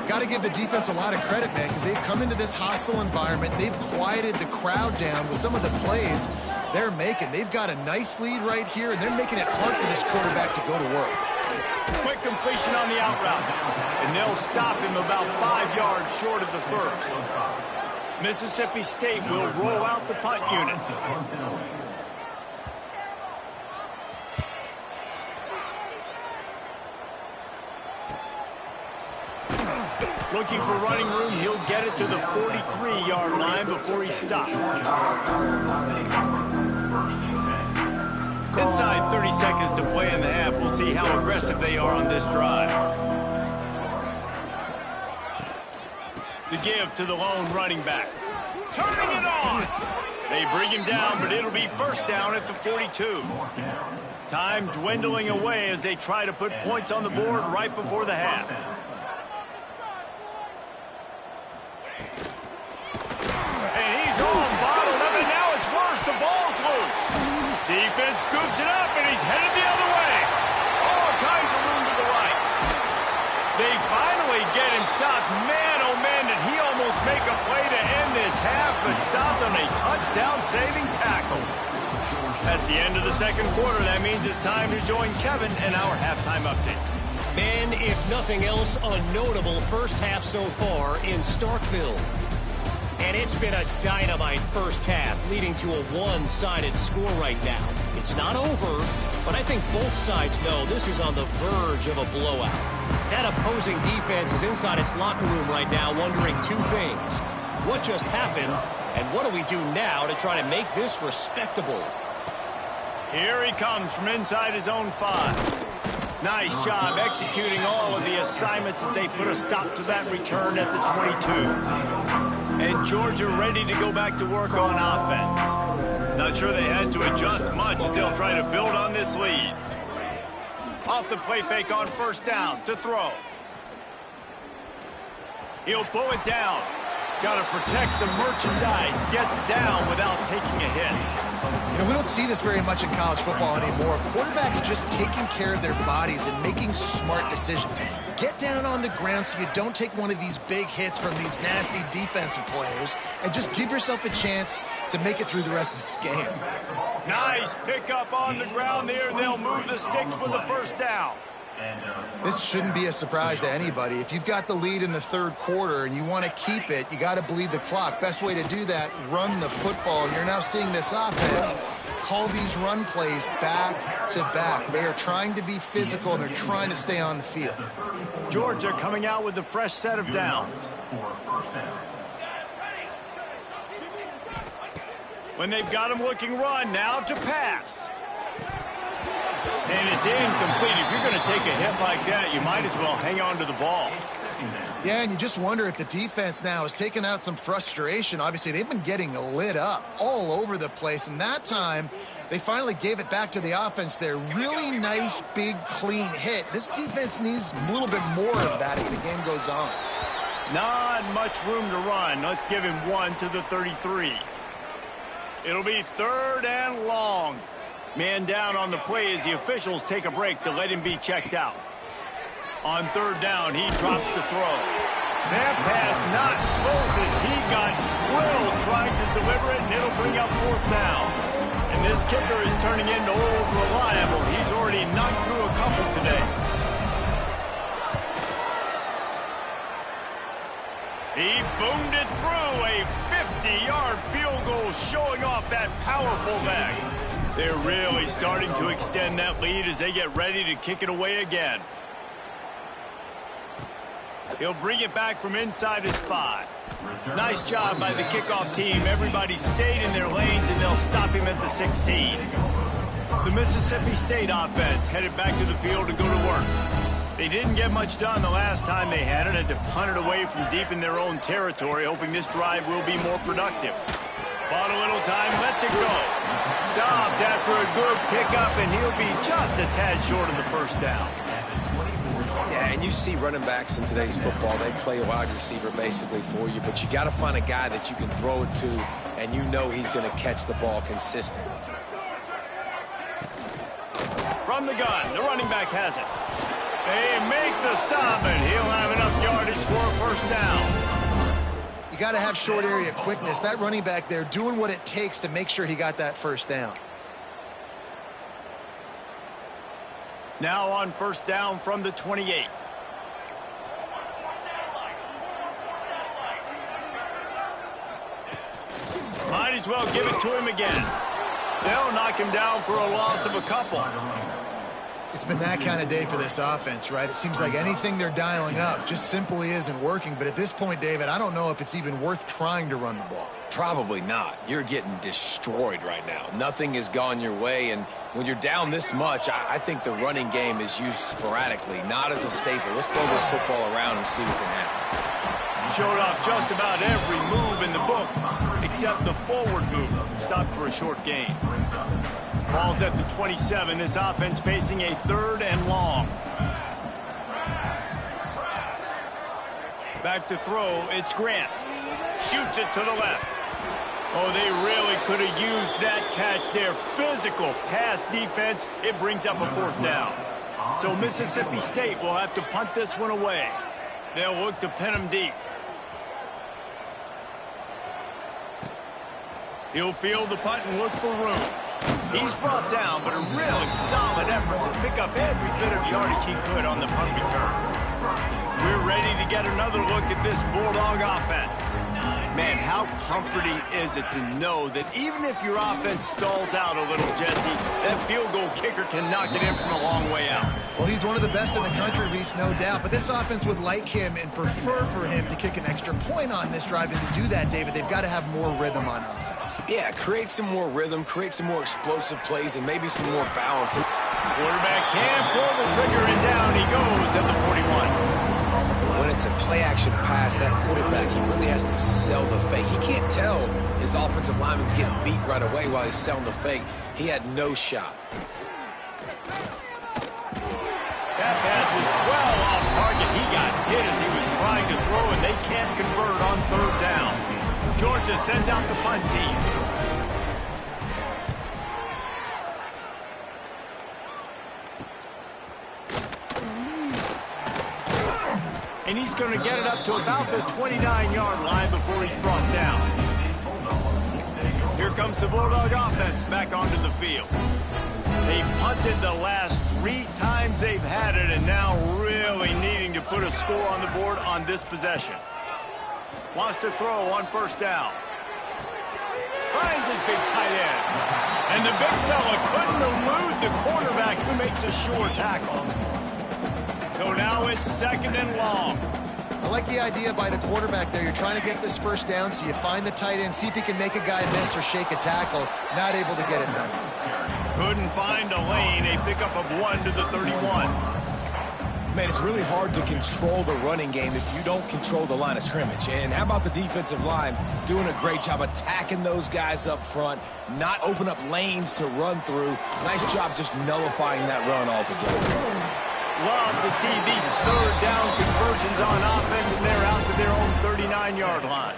C: Got to give the defense a lot of credit, man, because they've come into this hostile environment. They've quieted the crowd down with some of the plays they're making. They've got a nice lead right here, and they're making it hard for this quarterback to go to work.
A: Quick completion on the out route. And they'll stop him about 5 yards short of the first. Mississippi State will roll out the punt unit. Looking for running room, he'll get it to the 43-yard line before he stops. Inside 30 seconds to play in the half. We'll see how aggressive they are on this drive. The give to the lone running back. Turning it on! They bring him down, but it'll be first down at the 42. Time dwindling away as they try to put points on the board right before the half. And he's all bottled up, and now it's worse. The ball's loose. Defense scoops it up, and he's headed the other way. All kinds of room to the right. They finally get him stopped. Man, oh man, did he almost make a play to end this half, but stopped on a touchdown-saving tackle. That's the end of the second quarter. That means it's time to join Kevin in our halftime update.
E: And if nothing else, a notable first half so far in Starkville. And it's been a dynamite first half, leading to a one-sided score right now. It's not over, but I think both sides know this is on the verge of a blowout. That opposing defense is inside its locker room right now wondering two things. What just happened, and what do we do now to try to make this respectable?
A: Here he comes from inside his own 5. Nice job executing all of the assignments as they put a stop to that return at the 22. And Georgia ready to go back to work on offense. Not sure they had to adjust much as they'll try to build on this lead. Off the play fake on first down to throw. He'll pull it down. Got to protect the merchandise. Gets down without taking a hit.
C: You know, we don't see this very much in college football anymore. Quarterbacks just taking care of their bodies and making smart decisions. Get down on the ground so you don't take one of these big hits from these nasty defensive players, and just give yourself a chance to make it through the rest of this game.
A: Nice pickup on the ground there. They'll move the sticks with the first down.
C: This shouldn't be a surprise to anybody. If you've got the lead in the third quarter and you want to keep it, you got to bleed the clock. Best way to do that, run the football. And you're now seeing this offense call these run plays back to back. They are trying to be physical, and they're trying to stay on the field.
A: Georgia coming out with a fresh set of downs. When they've got him looking run, now to pass. And it's incomplete. If you're going to take a hit like that, you might as well hang on to the ball.
C: Yeah, and you just wonder if the defense now is taking out some frustration. Obviously, they've been getting lit up all over the place, and that time they finally gave it back to the offense there. Really nice, big, clean hit. This defense needs a little bit more of that as the game goes on.
A: Not much room to run. Let's give him one to the 33. It'll be third and long. Man down on the play as the officials take a break to let him be checked out. On third down, he drops the throw. That pass not close as he got drilled trying to deliver it, and it'll bring up fourth down. And this kicker is turning into old reliable. He's already knocked through a couple today. He boomed it through a 50-yard field goal, showing off that powerful leg. They're really starting to extend that lead as they get ready to kick it away again. He'll bring it back from inside his 5. Nice job by the kickoff team. Everybody stayed in their lanes, and they'll stop him at the 16. The Mississippi State offense headed back to the field to go to work. They didn't get much done the last time they had it, and to punt it away from deep in their own territory, hoping this drive will be more productive. Bought a little time, lets it go. Stopped after a good pickup, and he'll be just a tad short of the first down.
B: Yeah, and you see running backs in today's football, they play wide receiver basically for you, but you got to find a guy that you can throw it to, and you know he's going to catch the ball consistently.
A: From the gun, the running back has it. They make the stop, and he'll have enough yardage for a first down.
C: You got to have short area quickness. That running back there doing what it takes to make sure he got that first down.
A: Now on first down from the 28. Might as well give it to him again. They'll knock him down for a loss of a couple.
C: It's been that kind of day for this offense, right? It seems like anything they're dialing up just simply isn't working. But at this point, David, I don't know if it's even worth trying to run the ball.
B: Probably not. You're getting destroyed right now. Nothing has gone your way, and when you're down this much, I think the running game is used sporadically, not as a staple. Let's throw this football around and see what can happen.
A: Showed off just about every move in the book, except the forward move. Stopped for a short gain. Ball's at the 27. This offense facing a 3rd and long. Back to throw. It's Grant. Shoots it to the left. Oh, they really could have used that catch there. Physical pass defense. It brings up a 4th down. So Mississippi State will have to punt this one away. They'll look to pin him deep. He'll field the punt and look for room. He's brought down, but a really solid effort to pick up every bit of yardage he could on the punt return. We're ready to get another look at this Bulldog offense. Man, how comforting is it to know that even if your offense stalls out a little, Jesse, that field goal kicker can knock it in from a long way out.
C: Well, he's one of the best in the country, Reese, no doubt. But this offense would like him and prefer for him to kick an extra point on this drive. And to do that, David, they've got to have more rhythm on offense.
B: Yeah, create some more rhythm, create some more explosive plays, and maybe some more balance.
A: Quarterback can't pull the trigger, and down he goes at the 41.
B: When it's a play-action pass, that quarterback, he really has to sell the fake. He can't tell his offensive lineman's getting beat right away while he's selling the fake. He had no shot.
A: That pass is well off target. He got hit as he was trying to throw, and they can't convert on 3rd down. Georgia sends out the punt team. And he's going to get it up to about the 29-yard line before he's brought down. Here comes the Bulldog offense back onto the field. They've punted the last 3 times they've had it, and now really needing to put a score on the board on this possession. Wants to throw on 1st down. Finds his big tight end. And the big fella couldn't elude the quarterback who makes a sure tackle. So now it's 2nd and long.
C: I like the idea by the quarterback there. You're trying to get this first down, so you find the tight end, see if he can make a guy miss or shake a tackle. Not able to get it done.
A: Couldn't find a lane. A pickup of 1 to the 31.
B: Man, it's really hard to control the running game if you don't control the line of scrimmage. And how about the defensive line doing a great job attacking those guys up front, not open up lanes to run through. Nice job just nullifying that run altogether.
A: Love to see these 3rd down conversions on offense, and they're out to their own 39-yard line.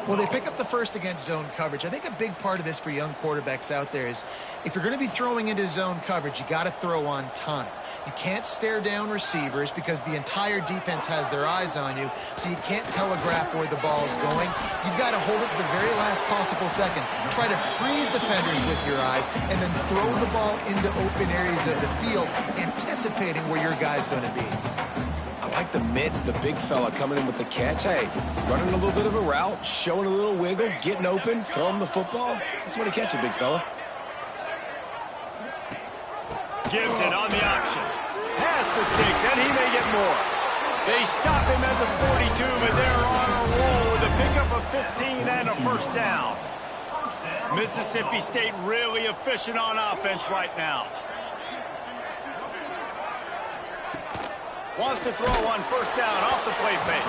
C: Well, they pick up the first against zone coverage. I think a big part of this for young quarterbacks out there is if you're going to be throwing into zone coverage, you got to throw on time. You can't stare down receivers because the entire defense has their eyes on you, so you can't telegraph where the ball's going. You've got to hold it to the very last possible second. Try to freeze defenders with your eyes and then throw the ball into open areas of the field, anticipating where your guy's going to be.
B: I like the mitts, the big fella coming in with the catch. Hey, running a little bit of a route, showing a little wiggle, getting open, throwing him the football. That's what he catches, big fella.
A: Gives it on the option. Pass the sticks, and he may get more. They stop him at the 42, but they're on a roll with a pickup of 15 and a first down. Mississippi State really efficient on offense right now. Wants to throw on first down off the play fake.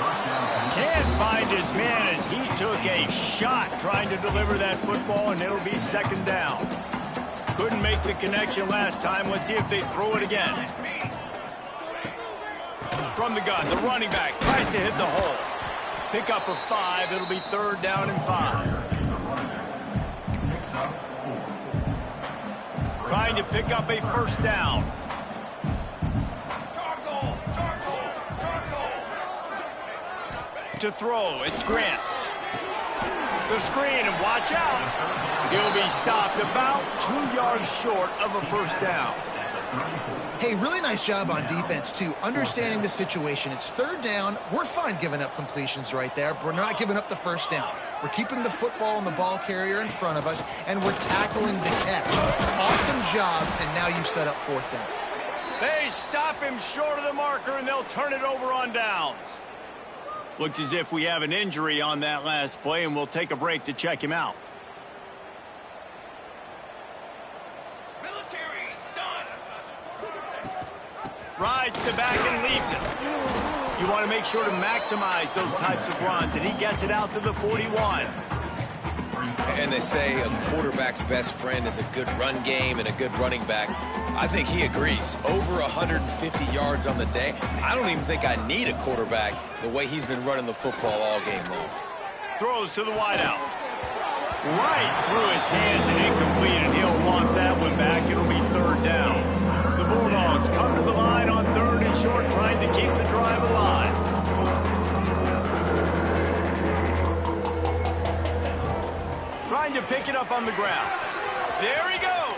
A: Can't find his man as he took a shot trying to deliver that football, and it'll be second down. Couldn't make the connection last time. Let's see if they throw it again. From the gun, the running back tries to hit the hole. Pick up of 5. It'll be third down and 5. Trying to pick up a first down. To throw, it's Grant. The screen, and watch out. He'll be stopped about 2 yards short of a first down.
C: Hey, really nice job on defense, too, understanding the situation. It's third down. We're fine giving up completions right there, but we're not giving up the first down. We're keeping the football and the ball carrier in front of us, and we're tackling the catch. Awesome job, and now you've set up fourth down.
A: They stop him short of the marker, and they'll turn it over on downs. Looks as if we have an injury on that last play, and we'll take a break to check him out. Rides the back and leaves it. You want to make sure to maximize those types of runs, and he gets it out to the 41.
B: And they say a quarterback's best friend is a good run game and a good running back. I think he agrees. Over 150 yards on the day. I don't even think I need a quarterback the way he's been running the football all game long.
A: Throws to the wideout. Right through his hands and incomplete, and he'll want that one back. It'll be third down. The Bulldogs come to the line on third and short, trying to keep the drive alive. Trying to pick it up on the ground. There he goes.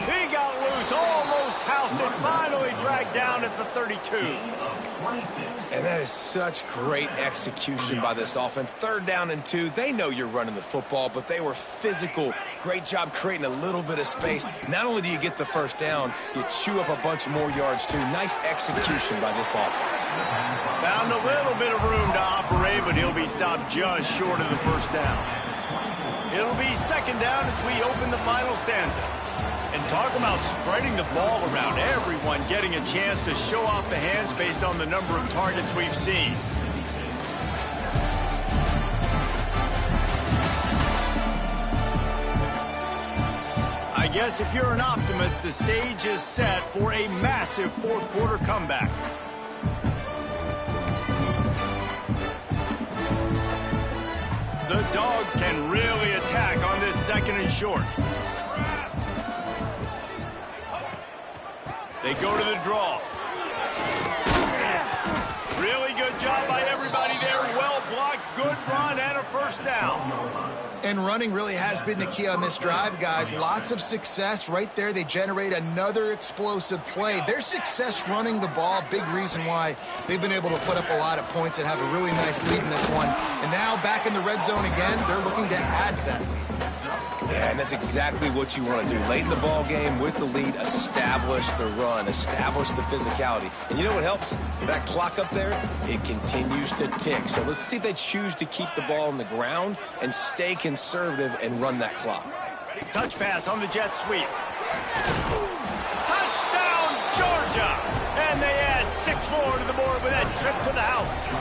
A: He got loose, almost housed it, finally dragged down at the 32.
B: And that is such great execution by this offense. Third down and 2. They know you're running the football, but they were physical. Great job creating a little bit of space. Not only do you get the first down, you chew up a bunch more yards, too. Nice execution by this offense.
A: Found a little bit of room to operate, but he'll be stopped just short of the first down. It'll be second down as we open the final stanza. And talk about spreading the ball around, everyone getting a chance to show off the hands based on the number of targets we've seen. I guess if you're an optimist, the stage is set for a massive fourth quarter comeback. The Dogs can really attack on this second and short. They go to the draw. Really good job by everybody there. Well blocked, good run, and a first down.
C: And running really has been the key on this drive, guys. Lots of success right there. They generate another explosive play. Their success running the ball, big reason why they've been able to put up a lot of points and have a really nice lead in this one. And now back in the red zone again, they're looking to add that lead.
B: Yeah, and that's exactly what you want to do. Late in the ball game with the lead, establish the run, establish the physicality. And you know what helps? That clock up there, it continues to tick. So let's see if they choose to keep the ball on the ground and stay conservative and run that clock.
A: Touch pass on the jet sweep. Touchdown, Georgia! And they add 6 more to the board with that trip to the house.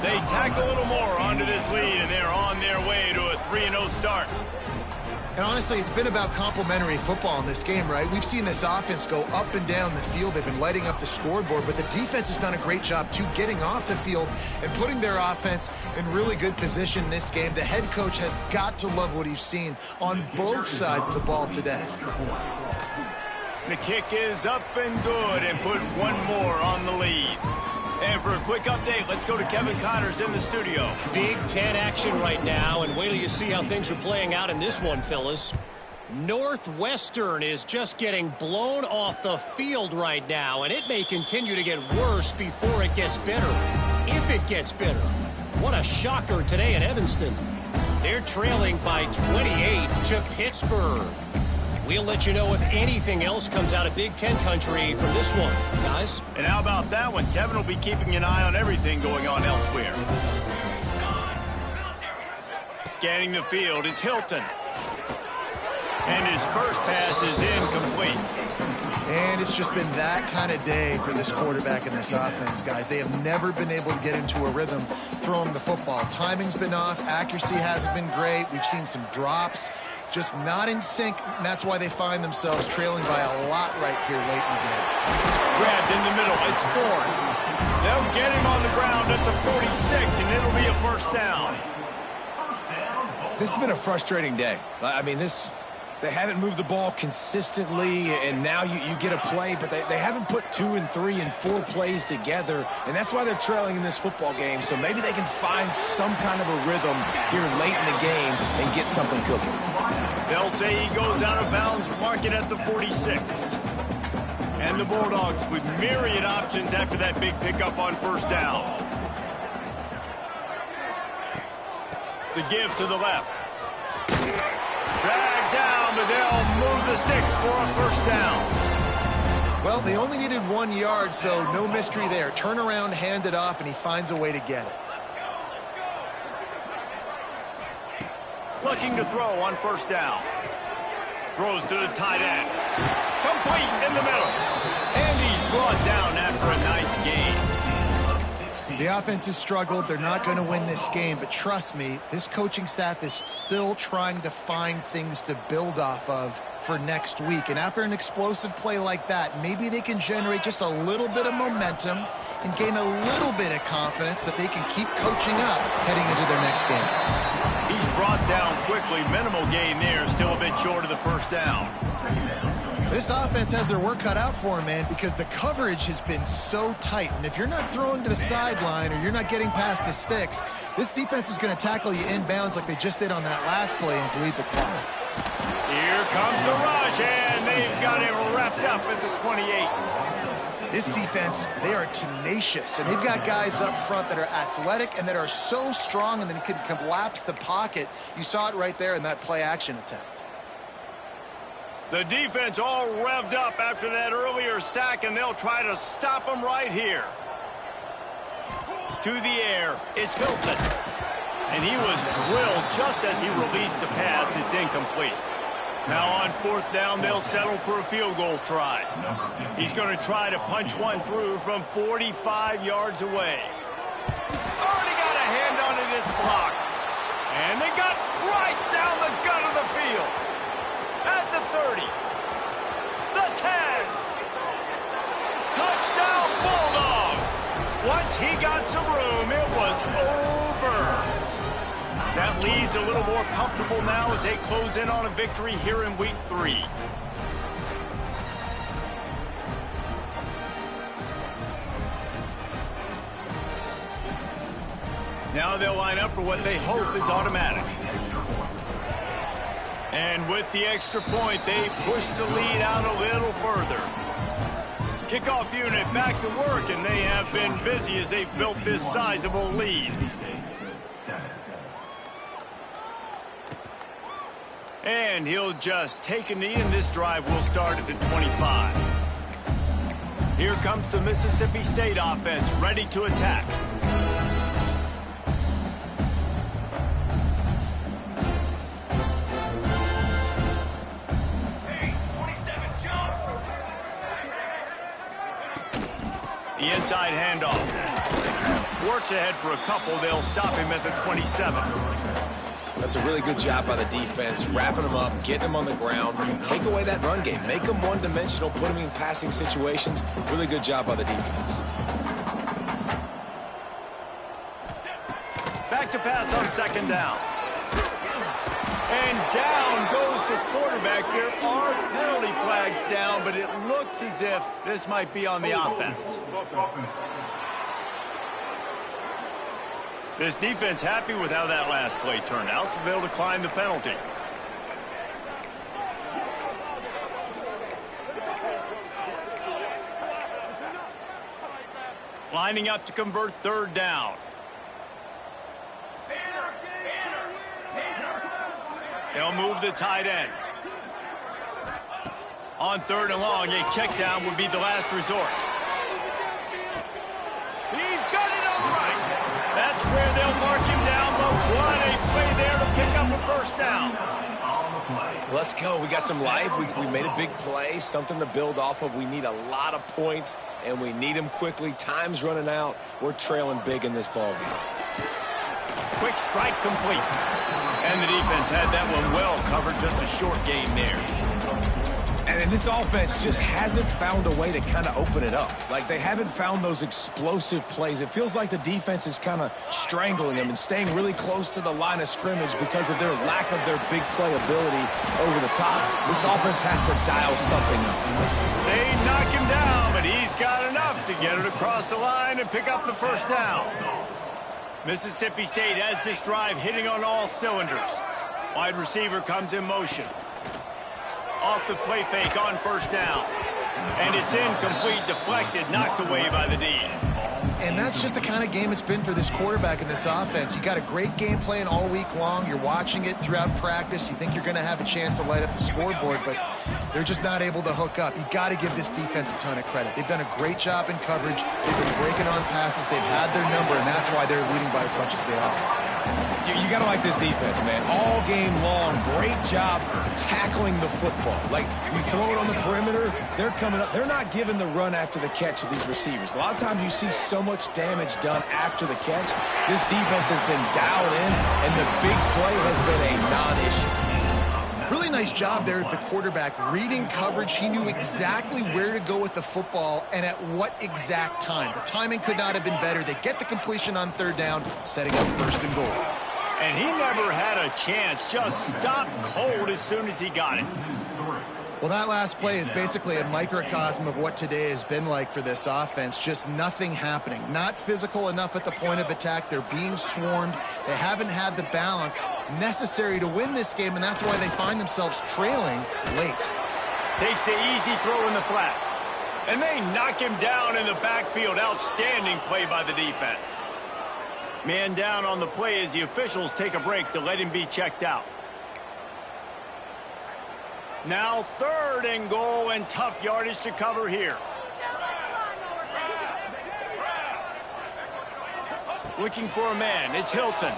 A: They tack a little more onto this lead, and they're on their way to a 3-0 start.
C: And honestly, it's been about complementary football in this game, right? We've seen this offense go up and down the field. They've been lighting up the scoreboard, but the defense has done a great job, too, getting off the field and putting their offense in really good position in this game. The head coach has got to love what he's seen on both sides of the ball today.
A: The kick is up and good, and put one more on the lead. And for a quick update, let's go to Kevin Connors in the studio.
E: Big Ten action right now, and wait till you see how things are playing out in this one, fellas. Northwestern is just getting blown off the field right now, and it may continue to get worse before it gets better. If it gets better. What a shocker today in Evanston. They're trailing by 28 to Pittsburgh. We'll let you know if anything else comes out of Big Ten country from this one, guys.
A: And how about that one? Kevin will be keeping an eye on everything going on elsewhere. Scanning the field, it's Hilton. And his first pass is incomplete.
C: And it's just been that kind of day for this quarterback and this offense, guys. They have never been able to get into a rhythm throwing the football. Timing's been off. Accuracy hasn't been great. We've seen some drops. Just not in sync, and that's why they find themselves trailing by a lot right here late in the game.
A: Grabbed in the middle. It's Ford. They'll get him on the ground at the 46, and it'll be a first down.
B: This has been a frustrating day. I mean, they haven't moved the ball consistently, and now you get a play, but they haven't put 2 and 3 and 4 plays together, and that's why they're trailing in this football game. So maybe they can find some kind of a rhythm here late in the game and get something cooking.
A: They'll say he goes out of bounds, mark it at the 46. And the Bulldogs with myriad options after that big pickup on first down. The give to the left. Dragged down, but they'll move the sticks for a first down.
C: Well, they only needed 1 yard, so no mystery there. Turn around, hand it off, and he finds a way to get it.
A: Looking to throw on first down. Throws to the tight end. Complete in the middle. And he's brought down after a nice gain.
C: The offense has struggled. They're not going to win this game, but trust me, this coaching staff is still trying to find things to build off of for next week. And after an explosive play like that, maybe they can generate just a little bit of momentum and gain a little bit of confidence that they can keep coaching up heading into their next game.
A: He's brought down quickly. Minimal gain there. Still a bit short of the first down.
C: This offense has their work cut out for them, man, because the coverage has been so tight. And if you're not throwing to the sideline or you're not getting past the sticks, this defense is going to tackle you inbounds like they just did on that last play and bleed the clock.
A: Here comes the rush, and they've got him wrapped up at the 28.
C: This defense, they are tenacious, and they've got guys up front that are athletic and that are so strong and then can collapse the pocket. You saw it right there in that play-action attempt.
A: The defense all revved up after that earlier sack, and they'll try to stop them right here. To the air, it's Hilton. And he was drilled just as he released the pass. It's incomplete. Now on fourth down, they'll settle for a field goal try. He's going to try to punch one through from 45 yards away. Already got a hand on it, it's blocked. And they got right down the gut of the field. At the 30. The 10. Touchdown Bulldogs. Once he got some room, it was over. That lead's a little more comfortable now as they close in on a victory here in week 3. Now they'll line up for what they hope is automatic. And with the extra point, they push the lead out a little further. Kickoff unit back to work, and they have been busy as they've built this sizable lead. And he'll just take a knee, and this drive will start at the 25. Here comes the Mississippi State offense, ready to attack. The inside handoff. Works ahead for a couple. They'll stop him at the 27.
B: That's a really good job by the defense, wrapping them up, getting them on the ground. Take away that run game. Make them one-dimensional, put them in passing situations. Really good job by the defense.
A: Back to pass on second down. And down goes the quarterback. There are penalty flags down, but it looks as if this might be on the offense. This defense happy with how that last play turned out, so they'll decline the penalty. Lining up to convert third down. They'll move the tight end. On 3rd and long, a check down would be the last resort. He's got it on the right. That's where they'll mark him down, but what a play there to pick up a first down.
B: Let's go. We got some life. We made a big play, something to build off of. We need a lot of points, and we need them quickly. Time's running out. We're trailing big in this ballgame.
A: Quick strike complete. And the defense had that one well covered, just a short game there.
B: And this offense just hasn't found a way to kind of open it up. Like, they haven't found those explosive plays. It feels like the defense is kind of strangling them and staying really close to the line of scrimmage because of their lack of their big play ability over the top. This offense has to dial something up.
A: They knock him down, but he's got enough to get it across the line and pick up the first down. Mississippi State has this drive hitting on all cylinders. Wide receiver comes in motion. Off the play fake on first down. And it's incomplete, deflected, knocked away by the D.
C: And that's just the kind of game it's been for this quarterback in this offense. You got a great game plan all week long. You're watching it throughout practice. You think you're going to have a chance to light up the scoreboard, but they're just not able to hook up. You got to give this defense a ton of credit. They've done a great job in coverage. They've been breaking on passes. They've had their number, and that's why they're leading by as much as they are.
B: You got to like this defense, man. All game long, great job tackling the football. Like, you throw it on the perimeter, they're coming up. They're not giving the run after the catch to these receivers. A lot of times you see so much damage done after the catch. This defense has been dialed in, and the big play has been a non-issue.
C: Really nice job there at the quarterback. Reading coverage, he knew exactly where to go with the football and at what exact time. The timing could not have been better. They get the completion on 3rd down, setting up 1st and goal.
A: And he never had a chance, just stopped cold as soon as he got it.
C: Well, that last play is basically a microcosm of what today has been like for this offense. Just nothing happening. Not physical enough at the point of attack. They're being swarmed. They haven't had the balance necessary to win this game, and that's why they find themselves trailing late.
A: Takes the easy throw in the flat. And they knock him down in the backfield. Outstanding play by the defense. Man down on the play as the officials take a break to let him be checked out. Now 3rd and goal, and tough yardage to cover here. Looking for a man. It's Hilton.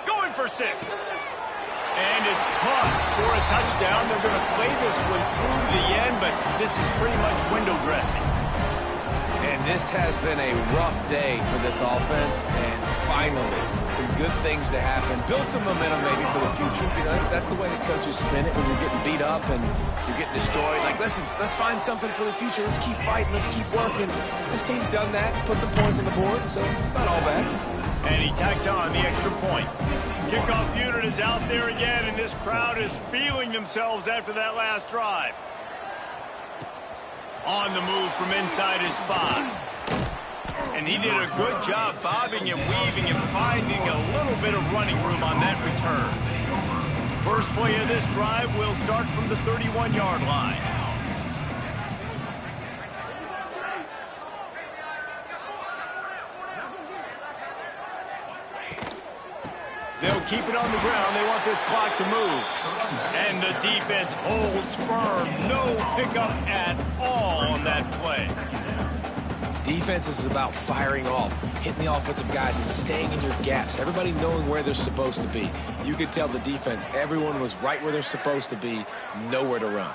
A: Going for 6. And it's caught for a touchdown. They're going to play this one through the end, but this is pretty much window dressing.
B: And this has been a rough day for this offense, and finally, some good things to happen. Build some momentum maybe for the future. You know, that's the way the coaches spin it when you're getting beat up and you're getting destroyed. Like, listen, let's find something for the future. Let's keep fighting. Let's keep working. This team's done that, put some points on the board, so it's not all bad.
A: And he tacks on the extra point. Kickoff unit is out there again, and this crowd is feeling themselves after that last drive. On the move from inside his 5. And he did a good job bobbing and weaving and finding a little bit of running room on that return. First play of this drive will start from the 31-yard line. They'll keep it on the ground. They want this clock to move. And the defense holds firm. No pickup at all on that play.
B: Defense is about firing off, hitting the offensive guys, and staying in your gaps. Everybody knowing where they're supposed to be. You could tell the defense, everyone was right where they're supposed to be, nowhere to run.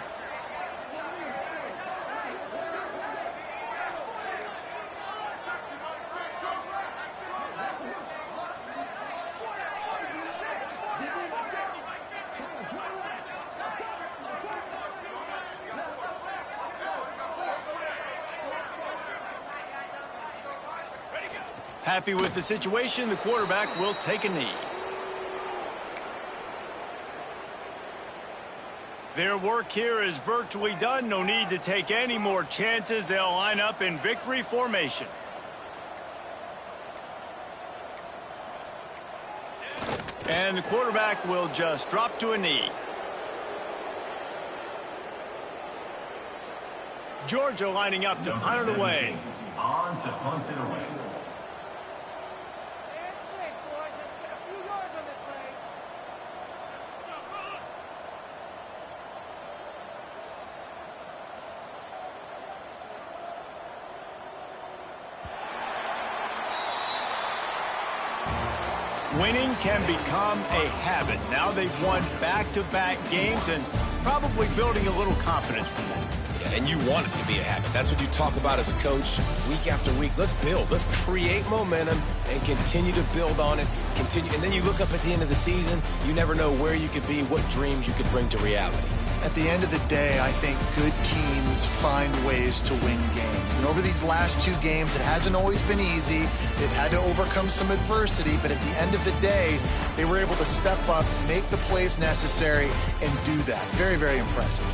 A: Happy with the situation, the quarterback will take a knee. Their work here is virtually done. No need to take any more chances. They'll line up in victory formation. And the quarterback will just drop to a knee. Georgia lining up to punt it away.
D: On to punt it away.
A: Winning can become a habit. Now they've won back-to-back games and probably building a little confidence from that.
B: Yeah, and you want it to be a habit. That's what you talk about as a coach week after week. Let's build. Let's create momentum and continue to build on it. Continue, and then you look up at the end of the season, you never know where you could be, what dreams you could bring to reality.
C: At the end of the day, I think good teams find ways to win games. And over these last 2 games, it hasn't always been easy. They've had to overcome some adversity, but at the end of the day, they were able to step up, make the plays necessary, and do that. Very, very impressive.